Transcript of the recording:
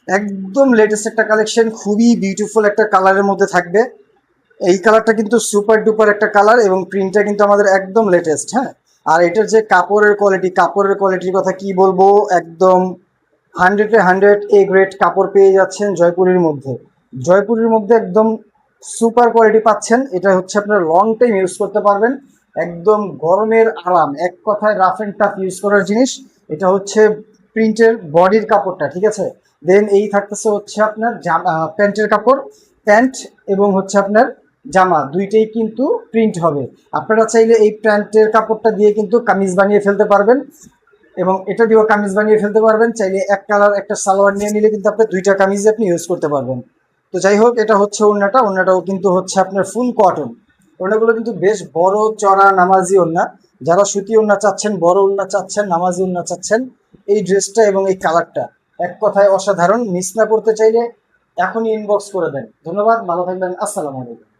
একদম লেটেস্ট একটা কালেকশন, খুবই বিউটিফুল একটা কালারের মধ্যে থাকবে। এই কালারটা কিন্তু সুপার ডুপার একটা কালার এবং প্রিন্টটা কিন্তু আমাদের একদম লেটেস্ট। হ্যাঁ, আর এটার যে কাপড়ের কোয়ালিটির কথা কি বলবো, একদম 100-এ 100 এ গ্রেড কাপড় পেয়ে যাচ্ছেন জয়পুরের মধ্যে একদম সুপার কোয়ালিটি পাচ্ছেন। এটা হচ্ছে আপনার লং টাইম ইউজ করতে পারবেন, একদম গরমের আরাম, এক কথায় রাফ অ্যান্ড টাফ ইউজ করার জিনিস। এটা হচ্ছে প্রিন্টের বডির কাপড়টা, ঠিক আছে। দেন এই থাকতেছে হচ্ছে আপনার জামা, প্যান্টের কাপড়, প্যান্ট এবং হচ্ছে আপনার জামা দুইটাই কিন্তু প্রিন্ট হবে। আপনারা চাইলে এই প্যান্টের কাপড়টা দিয়ে কিন্তু কামিজ বানিয়ে ফেলতে পারবেন এবং এটা দিয়েও কামিজ বানিয়ে ফেলতে পারবেন। চাইলে এক কালার একটা সালোয়ার নিয়ে নিলে কিন্তু আপনার দুইটা কামিজে আপনি ইউজ করতে পারবেন। তো যাই হোক, এটা হচ্ছে ওড়নাটাও কিন্তু হচ্ছে আপনার ফুল কটন। ওড়নাগুলো কিন্তু বেশ বড় চড়া নামাজি ওড়না। যারা সুতি ওড়না চাচ্ছেন, বড় ওড়না চাচ্ছেন, নামাজি ওড়না চাচ্ছেন, এই ড্রেসটা এবং এই কালারটা এক কথায় অসাধারণ। মিস না করতে চাইলে এখনই ইনবক্স করে দেন। ধন্যবাদ, ভালো থাকবেন, আসসালামু আলাইকুম।